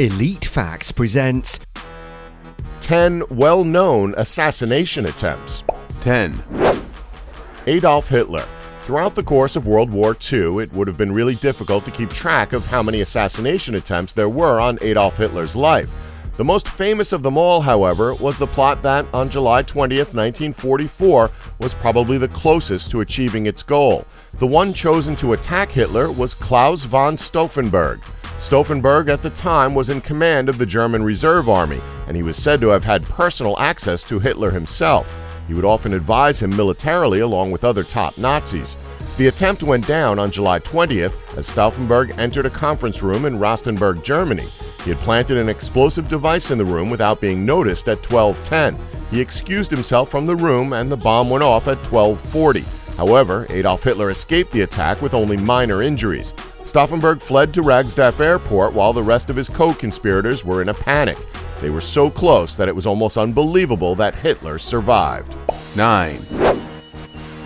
Elite Facts presents 10 well-known assassination attempts. 10. Adolf Hitler. Throughout the course of World War II, it would have been really difficult to keep track of how many assassination attempts there were on Adolf Hitler's life. The most famous of them all, however, was the plot that, on July 20th, 1944, was probably the closest to achieving its goal. The one chosen to attack Hitler was Klaus von Stauffenberg. Stauffenberg at the time was in command of the German Reserve Army, and he was said to have had personal access to Hitler himself. He would often advise him militarily along with other top Nazis. The attempt went down on July 20th as Stauffenberg entered a conference room in Rostenburg, Germany. He had planted an explosive device in the room without being noticed at 12:10. He excused himself from the room and the bomb went off at 12:40. However, Adolf Hitler escaped the attack with only minor injuries. Stauffenberg fled to Ragsdorf Airport while the rest of his co-conspirators were in a panic. They were so close that it was almost unbelievable that Hitler survived. 9.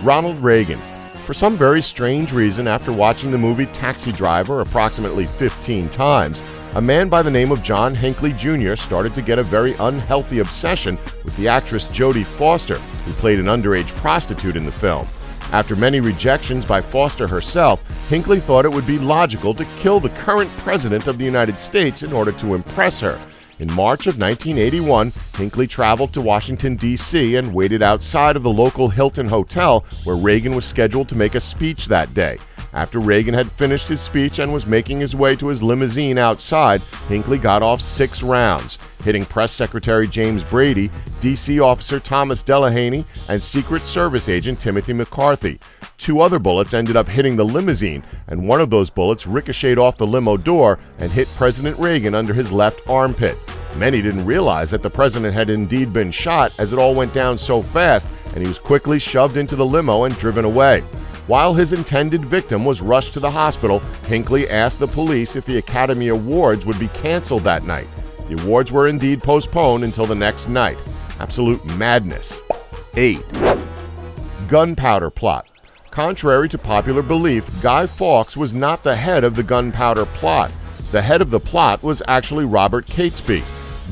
Ronald Reagan. For some very strange reason, after watching the movie Taxi Driver approximately 15 times, a man by the name of John Hinckley Jr. started to get a very unhealthy obsession with the actress Jodie Foster, who played an underage prostitute in the film. After many rejections by Foster herself, Hinckley thought it would be logical to kill the current president of the United States in order to impress her. In March of 1981, Hinckley traveled to Washington, D.C. and waited outside of the local Hilton Hotel where Reagan was scheduled to make a speech that day. After Reagan had finished his speech and was making his way to his limousine outside, Hinckley got off 6 rounds, hitting Press Secretary James Brady, D.C. Officer Thomas Delahaney, and Secret Service Agent Timothy McCarthy. 2 other bullets ended up hitting the limousine, and one of those bullets ricocheted off the limo door and hit President Reagan under his left armpit. Many didn't realize that the president had indeed been shot, as it all went down so fast, and he was quickly shoved into the limo and driven away. While his intended victim was rushed to the hospital, Hinckley asked the police if the Academy Awards would be canceled that night. The awards were indeed postponed until the next night. Absolute madness. 8. Gunpowder plot. Contrary to popular belief, Guy Fawkes was not the head of the gunpowder plot. The head of the plot was actually Robert Catesby.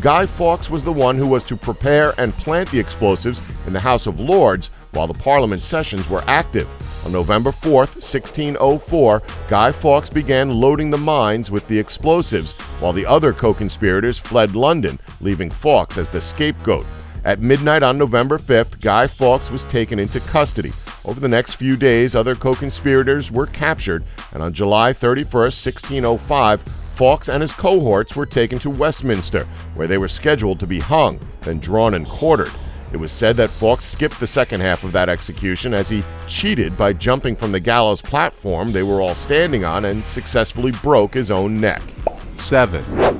Guy Fawkes was the one who was to prepare and plant the explosives in the House of Lords while the Parliament sessions were active. On November 4th, 1604, Guy Fawkes began loading the mines with the explosives, while the other co-conspirators fled London, leaving Fawkes as the scapegoat. At midnight on November 5th, Guy Fawkes was taken into custody. Over the next few days, other co-conspirators were captured, and on July 31st, 1605, Fawkes and his cohorts were taken to Westminster, where they were scheduled to be hung, then drawn and quartered. It was said that Fawkes skipped the second half of that execution as he cheated by jumping from the gallows platform they were all standing on and successfully broke his own neck. 7.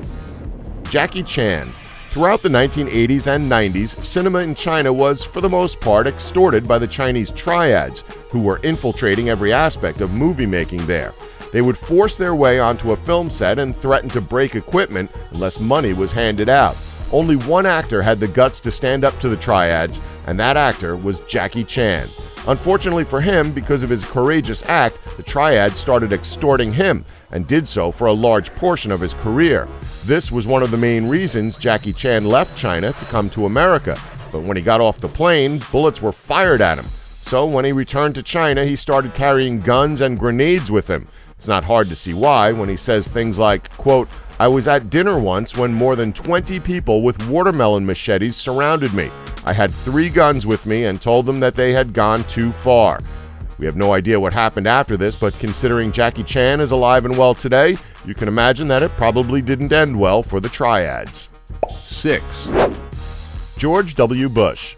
Jackie Chan. Throughout the 1980s and 90s, cinema in China was, for the most part, extorted by the Chinese triads, who were infiltrating every aspect of movie making there. They would force their way onto a film set and threaten to break equipment unless money was handed out. Only one actor had the guts to stand up to the triads, and that actor was Jackie Chan. Unfortunately for him, because of his courageous act, the triads started extorting him, and did so for a large portion of his career. This was one of the main reasons Jackie Chan left China to come to America, but when he got off the plane, bullets were fired at him. So when he returned to China, he started carrying guns and grenades with him. It's not hard to see why when he says things like, quote, "I was at dinner once when more than 20 people with watermelon machetes surrounded me. I had 3 guns with me and told them that they had gone too far." We have no idea what happened after this, but considering Jackie Chan is alive and well today, you can imagine that it probably didn't end well for the triads. 6. George W. Bush.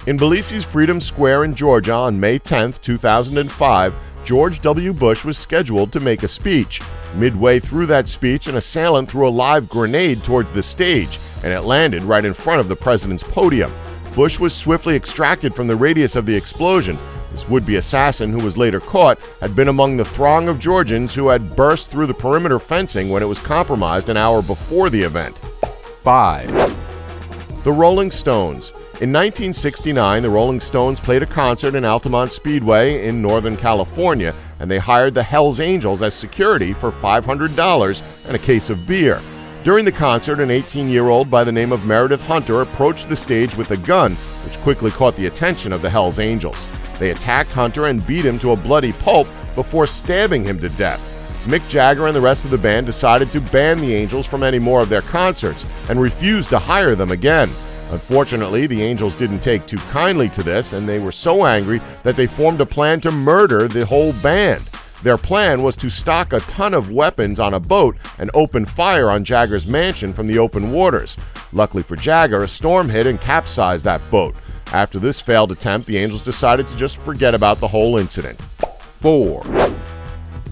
In Tbilissi's Freedom Square in Georgia on May 10, 2005, George W. Bush was scheduled to make a speech. Midway through that speech, an assailant threw a live grenade towards the stage, and it landed right in front of the president's podium. Bush was swiftly extracted from the radius of the explosion. This would-be assassin, who was later caught, had been among the throng of Georgians who had burst through the perimeter fencing when it was compromised an hour before the event. 5. The Rolling Stones. In 1969, the Rolling Stones played a concert in Altamont Speedway in Northern California, and they hired the Hells Angels as security for $500 and a case of beer. During the concert, an 18-year-old by the name of Meredith Hunter approached the stage with a gun, which quickly caught the attention of the Hells Angels. They attacked Hunter and beat him to a bloody pulp before stabbing him to death. Mick Jagger and the rest of the band decided to ban the Angels from any more of their concerts and refused to hire them again. Unfortunately, the Angels didn't take too kindly to this, and they were so angry that they formed a plan to murder the whole band. Their plan was to stock a ton of weapons on a boat and open fire on Jagger's mansion from the open waters. Luckily for Jagger, a storm hit and capsized that boat. After this failed attempt, the Angels decided to just forget about the whole incident. 4,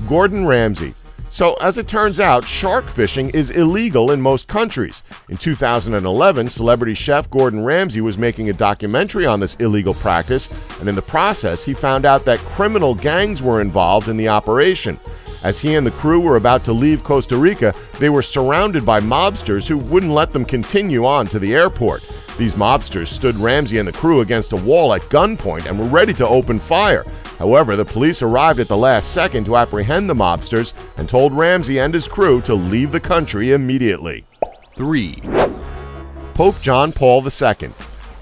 Gordon Ramsay. So, as it turns out, shark fishing is illegal in most countries. In 2011, celebrity chef Gordon Ramsay was making a documentary on this illegal practice, and in the process, he found out that criminal gangs were involved in the operation. As he and the crew were about to leave Costa Rica, they were surrounded by mobsters who wouldn't let them continue on to the airport. These mobsters stood Ramsay and the crew against a wall at gunpoint and were ready to open fire. However, the police arrived at the last second to apprehend the mobsters and told Ramsay and his crew to leave the country immediately. 3, Pope John Paul II.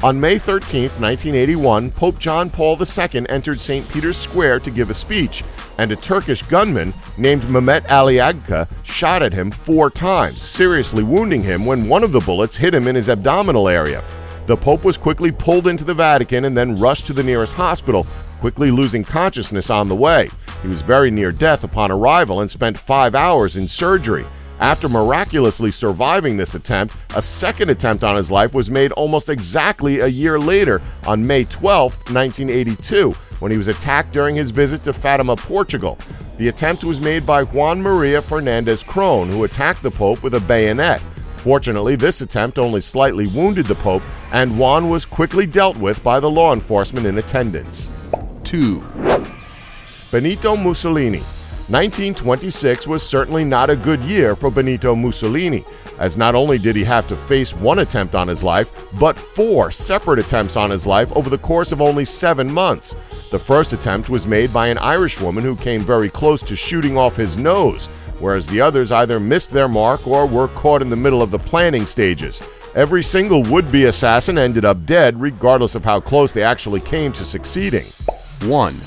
On May 13, 1981, Pope John Paul II entered St. Peter's Square to give a speech, and a Turkish gunman named Mehmet Ali Agca shot at him 4 times, seriously wounding him when one of the bullets hit him in his abdominal area. The Pope was quickly pulled into the Vatican and then rushed to the nearest hospital, quickly losing consciousness on the way. He was very near death upon arrival and spent 5 hours in surgery. After miraculously surviving this attempt, a second attempt on his life was made almost exactly a year later, on May 12, 1982, when he was attacked during his visit to Fatima, Portugal. The attempt was made by Juan Maria Fernandez Crone, who attacked the Pope with a bayonet. Fortunately, this attempt only slightly wounded the Pope, and Juan was quickly dealt with by the law enforcement in attendance. 2, Benito Mussolini. 1926 was certainly not a good year for Benito Mussolini, as not only did he have to face one attempt on his life, but 4 separate attempts on his life over the course of only 7 months. The first attempt was made by an Irish woman who came very close to shooting off his nose, whereas the others either missed their mark or were caught in the middle of the planning stages. Every single would-be assassin ended up dead, regardless of how close they actually came to succeeding. 1,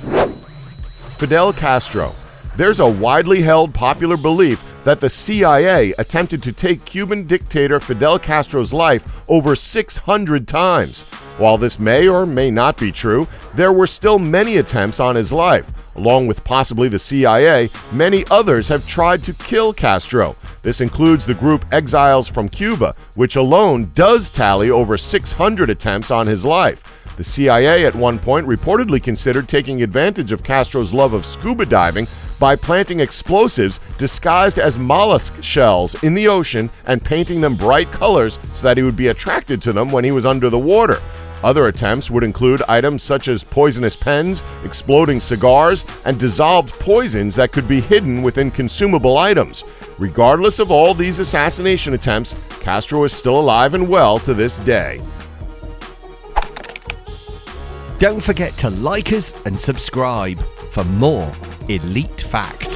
Fidel Castro. There's a widely held popular belief that the CIA attempted to take Cuban dictator Fidel Castro's life over 600 times. While this may or may not be true, there were still many attempts on his life. Along with possibly the CIA, many others have tried to kill Castro. This includes the group Exiles from Cuba, which alone does tally over 600 attempts on his life. The CIA at one point reportedly considered taking advantage of Castro's love of scuba diving by planting explosives disguised as mollusk shells in the ocean and painting them bright colors so that he would be attracted to them when he was under the water. Other attempts would include items such as poisonous pens, exploding cigars, and dissolved poisons that could be hidden within consumable items. Regardless of all these assassination attempts, Castro is still alive and well to this day. Don't forget to like us and subscribe for more Elite Facts.